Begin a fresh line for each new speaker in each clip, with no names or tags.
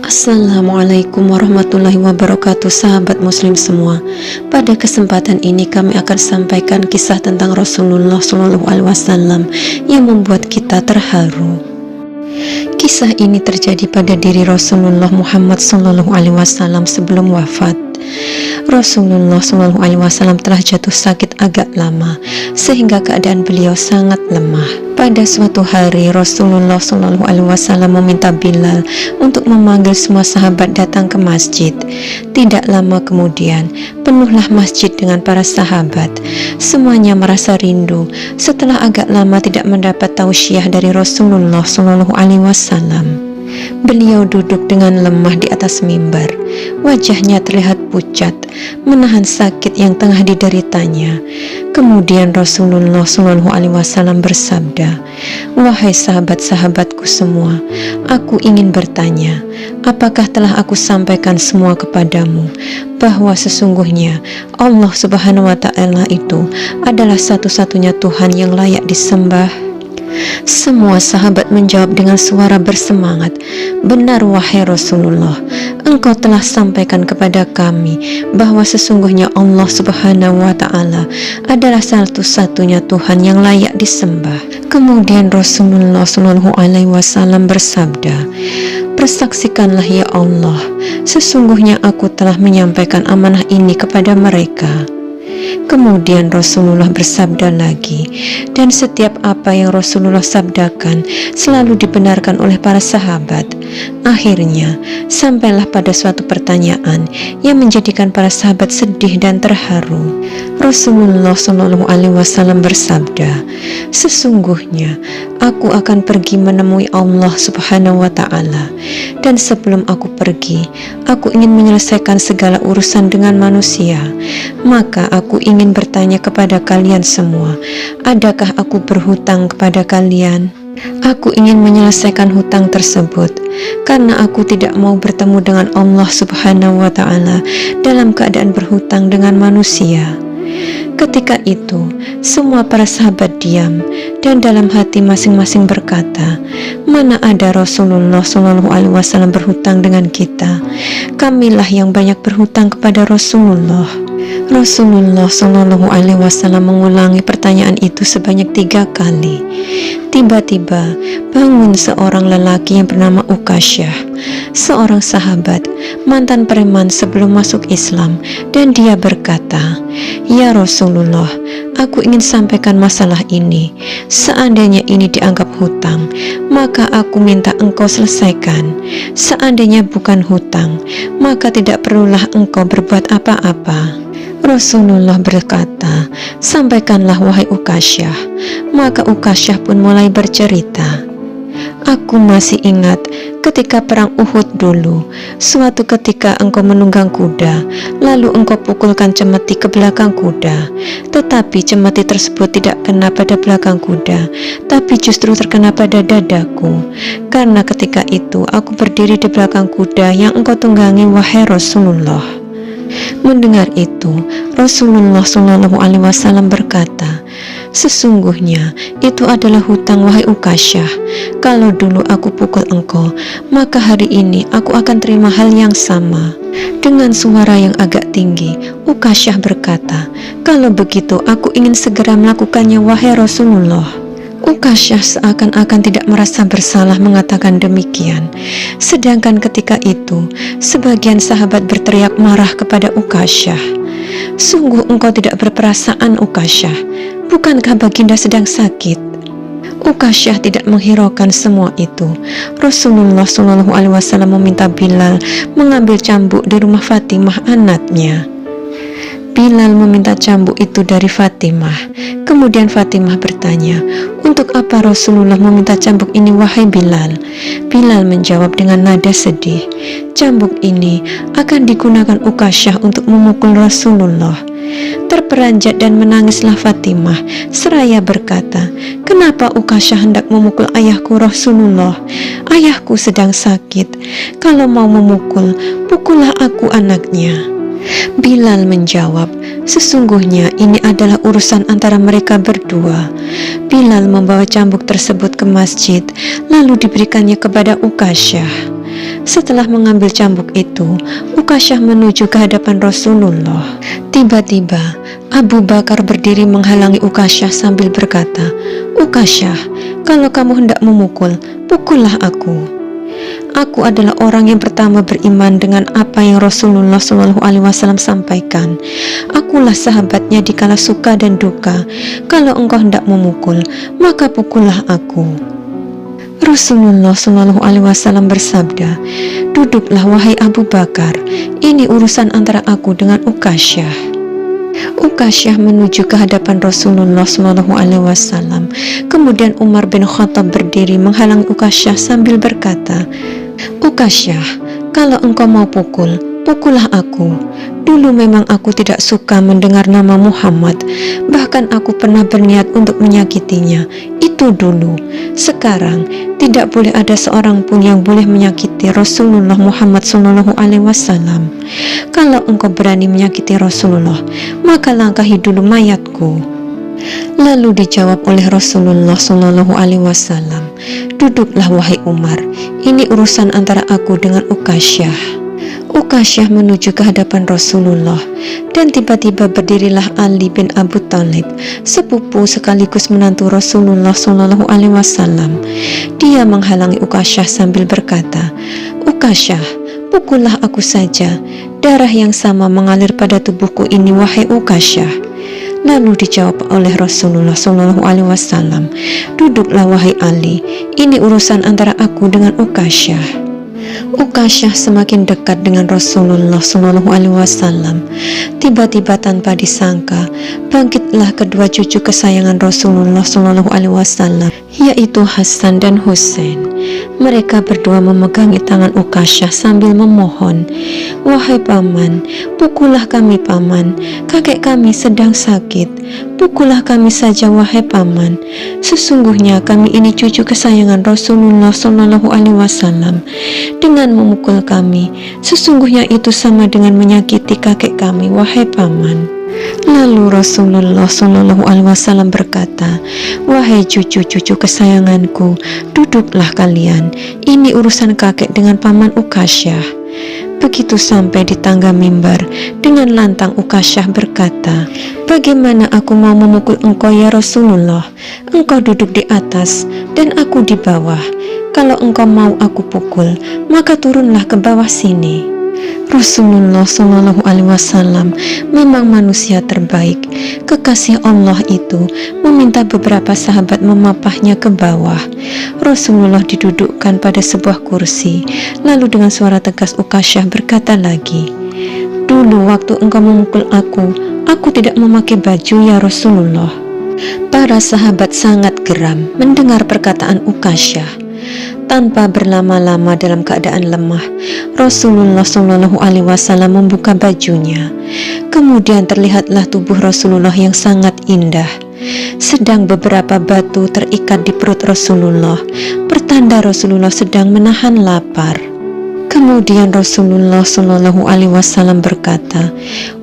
Assalamualaikum warahmatullahi wabarakatuh, sahabat muslim semua. Pada kesempatan ini kami akan sampaikan kisah tentang Rasulullah SAW yang membuat kita terharu. Kisah ini terjadi pada diri Rasulullah Muhammad SAW sebelum wafat. Rasulullah SAW telah jatuh sakit agak lama sehingga keadaan beliau sangat lemah. Pada suatu hari Rasulullah SAW meminta Bilal untuk memanggil semua sahabat datang ke masjid. Tidak lama kemudian penuhlah masjid dengan para sahabat. Semuanya merasa rindu setelah agak lama tidak mendapat tausiah dari Rasulullah SAW. Beliau duduk dengan lemah di atas mimbar. Wajahnya terlihat pucat, menahan sakit yang tengah dideritanya. Kemudian Rasulullah SAW bersabda, "Wahai sahabat-sahabatku semua, aku ingin bertanya, apakah telah aku sampaikan semua kepadamu, bahwa sesungguhnya Allah Subhanahu wa Ta'ala itu adalah satu-satunya Tuhan yang layak disembah?" Semua sahabat menjawab dengan suara bersemangat, "Benar wahai Rasulullah, engkau telah sampaikan kepada kami bahwa sesungguhnya Allah Subhanahu wa Ta'ala adalah satu-satunya Tuhan yang layak disembah." Kemudian Rasulullah SAW bersabda, "Persaksikanlah ya Allah, sesungguhnya aku telah menyampaikan amanah ini kepada mereka." Kemudian Rasulullah bersabda lagi, dan setiap apa yang Rasulullah sabdakan selalu dibenarkan oleh para sahabat. Akhirnya sampailah pada suatu pertanyaan yang menjadikan para sahabat sedih dan terharu. Rasulullah SAW bersabda, "Sesungguhnya aku akan pergi menemui Allah Subhanahu wa Ta'ala, dan sebelum aku pergi, aku ingin menyelesaikan segala urusan dengan manusia. Maka aku ingin bertanya kepada kalian semua, adakah aku berhutang kepada kalian? Aku ingin menyelesaikan hutang tersebut, karena aku tidak mau bertemu dengan Allah Subhanahu wa Ta'ala dalam keadaan berhutang dengan manusia." Ketika itu, semua para sahabat diam dan dalam hati masing-masing berkata, "Mana ada Rasulullah SAW berhutang dengan kita? Kamilah yang banyak berhutang kepada Rasulullah." Rasulullah SAW mengulangi pertanyaan itu sebanyak 3 kali. Tiba-tiba bangun seorang lelaki yang bernama Ukasyah, seorang sahabat mantan preman sebelum masuk Islam, dan dia berkata, "Ya Rasulullah, aku ingin sampaikan masalah ini. Seandainya ini dianggap hutang, maka aku minta engkau selesaikan. Seandainya bukan hutang, maka tidak perlulah engkau berbuat apa-apa." Rasulullah berkata, "Sampaikanlah wahai Ukasyah." Maka Ukasyah pun mulai bercerita, "Aku masih ingat ketika perang Uhud dulu. Suatu ketika engkau menunggang kuda, lalu engkau pukulkan cemeti ke belakang kuda. Tetapi cemeti tersebut tidak kena pada belakang kuda, tapi justru terkena pada dadaku. Karena ketika itu aku berdiri di belakang kuda yang engkau tunggangi wahai Rasulullah." Mendengar itu, Rasulullah SAW berkata, "Sesungguhnya itu adalah hutang wahai Ukasyah. Kalau dulu aku pukul engkau, maka hari ini aku akan terima hal yang sama." Dengan suara yang agak tinggi, Ukasyah berkata, "Kalau begitu aku ingin segera melakukannya wahai Rasulullah." Ukasyah seakan-akan tidak merasa bersalah mengatakan demikian. Sedangkan ketika itu, sebagian sahabat berteriak marah kepada Ukasyah, "Sungguh engkau tidak berperasaan, Ukasyah. Bukankah baginda sedang sakit?" Ukasyah tidak menghiraukan semua itu. Rasulullah SAW meminta Bilal mengambil cambuk di rumah Fatimah anaknya. Bilal meminta cambuk itu dari Fatimah. Kemudian Fatimah bertanya, "Untuk apa Rasulullah meminta cambuk ini wahai Bilal?" Bilal menjawab dengan nada sedih, "Cambuk ini akan digunakan Ukasyah untuk memukul Rasulullah." Terperanjat dan menangislah Fatimah seraya berkata, "Kenapa Ukasyah hendak memukul ayahku Rasulullah? Ayahku sedang sakit. Kalau mau memukul, pukullah aku anaknya." Bilal menjawab, "Sesungguhnya ini adalah urusan antara mereka berdua." Bilal membawa cambuk tersebut ke masjid, lalu diberikannya kepada Ukasyah. Setelah mengambil cambuk itu, Ukasyah menuju ke hadapan Rasulullah. Tiba-tiba, Abu Bakar berdiri menghalangi Ukasyah sambil berkata, "Ukasyah, kalau kamu hendak memukul, pukullah aku. Aku adalah orang yang pertama beriman dengan apa yang Rasulullah SAW sampaikan. Akulah sahabatnya di kala suka dan duka. Kalau engkau hendak memukul, maka pukullah aku." Rasulullah SAW bersabda, "Duduklah wahai Abu Bakar, ini urusan antara aku dengan Ukasyah." Ukasyah menuju ke hadapan Rasulullah SAW. Kemudian Umar bin Khattab berdiri menghalangi Ukasyah sambil berkata, "Ukasyah, kalau engkau mau pukul, pukullah aku. Dulu memang aku tidak suka mendengar nama Muhammad, bahkan aku pernah berniat untuk menyakitinya. Itu dulu. Sekarang tidak boleh ada seorang pun yang boleh menyakiti Rasulullah Muhammad SAW. Kalau engkau berani menyakiti Rasulullah, maka langkahi dulu mayatku." Lalu dijawab oleh Rasulullah SAW, "Duduklah wahai Umar, ini urusan antara aku dengan Ukasyah." Ukasyah menuju ke hadapan Rasulullah, dan tiba-tiba berdirilah Ali bin Abu Thalib, sepupu sekaligus menantu Rasulullah SAW. Dia menghalangi Ukasyah sambil berkata, "Ukasyah, pukullah aku saja. Darah yang sama mengalir pada tubuhku ini, wahai Ukasyah." Lalu dijawab oleh Rasulullah SAW, "Duduklah wahai Ali, ini urusan antara aku dengan Ukasyah." Ukasyah semakin dekat dengan Rasulullah SAW. Tiba-tiba tanpa disangka, bangkitlah kedua cucu kesayangan Rasulullah SAW, yaitu Hasan dan Husain. Mereka berdua memegangi tangan Ukasyah sambil memohon, "Wahai paman, pukullah kami paman, kakek kami sedang sakit. Pukullah kami saja wahai paman. Sesungguhnya kami ini cucu kesayangan Rasulullah SAW. Dengan memukul kami, sesungguhnya itu sama dengan menyakiti kakek kami wahai paman." Lalu Rasulullah SAW berkata, "Wahai cucu-cucu kesayanganku, duduklah kalian. Ini urusan kakek dengan paman Ukasyah." Begitu sampai di tangga mimbar, dengan lantang Ukasyah berkata, "Bagaimana aku mau memukul engkau ya Rasulullah? Engkau duduk di atas dan aku di bawah. Kalau engkau mau aku pukul, maka turunlah ke bawah sini." Rasulullah SAW memang manusia terbaik. Kekasih Allah itu meminta beberapa sahabat memapahnya ke bawah. Rasulullah didudukkan pada sebuah kursi. Lalu dengan suara tegas Ukasyah berkata lagi, "Dulu waktu engkau memukul aku tidak memakai baju ya Rasulullah." Para sahabat sangat geram mendengar perkataan Ukasyah. Tanpa berlama-lama dalam keadaan lemah, Rasulullah SAW membuka bajunya. Kemudian terlihatlah tubuh Rasulullah yang sangat indah. Sedang beberapa batu terikat di perut Rasulullah, pertanda Rasulullah sedang menahan lapar. Kemudian Rasulullah SAW berkata,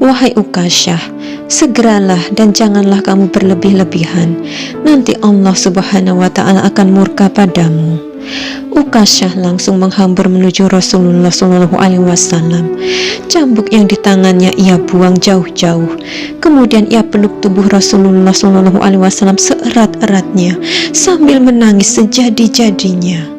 "Wahai Ukasyah, segeralah dan janganlah kamu berlebih-lebihan. Nanti Allah Subhanahu wa Ta'ala akan murka padamu." Ukasyah langsung menghambur menuju Rasulullah SAW. Cambuk yang di tangannya ia buang jauh-jauh. Kemudian ia peluk tubuh Rasulullah SAW seerat-eratnya sambil menangis sejadi-jadinya.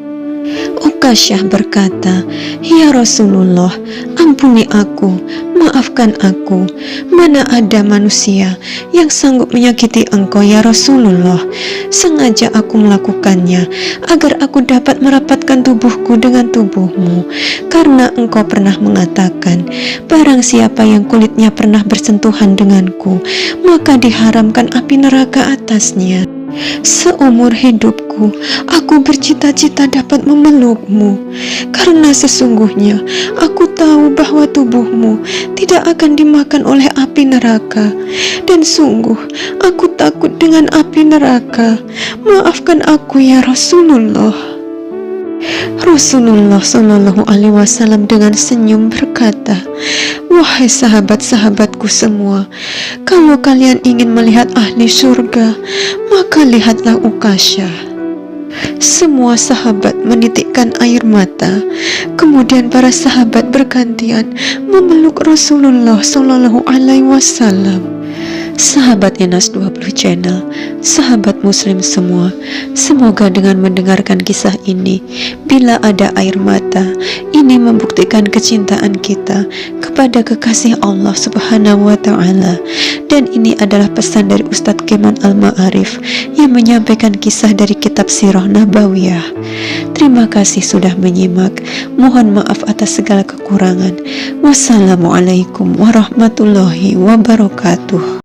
Ukasyah berkata, "Ya Rasulullah, ampuni aku, maafkan aku. Mana ada manusia yang sanggup menyakiti engkau ya Rasulullah. Sengaja aku melakukannya agar aku dapat merapatkan tubuhku dengan tubuhmu. Karena engkau pernah mengatakan, barang siapa yang kulitnya pernah bersentuhan denganku, maka diharamkan api neraka atasnya. Seumur hidupku, aku bercita-cita dapat memelukmu, karena sesungguhnya aku tahu bahwa tubuhmu tidak akan dimakan oleh api neraka, dan sungguh aku takut dengan api neraka. Maafkan aku ya Rasulullah." Rasulullah SAW dengan senyum berkata, "Wahai sahabat-sahabatku semua, kalau kalian ingin melihat ahli surga, maka lihatlah Ukasyah." Semua sahabat menitikkan air mata. Kemudian para sahabat bergantian memeluk Rasulullah Shallallahu Alaihi Wasallam. Sahabat Enas 20 Channel, sahabat muslim semua, semoga dengan mendengarkan kisah ini, bila ada air mata, ini membuktikan kecintaan kita kepada kekasih Allah Subhanahu wa Ta'ala. Dan ini adalah pesan dari Ustadz Kemal Al-Ma'arif yang menyampaikan kisah dari kitab Sirah Nabawiyah. Terima kasih sudah menyimak. Mohon maaf atas segala kekurangan. Wassalamualaikum warahmatullahi wabarakatuh.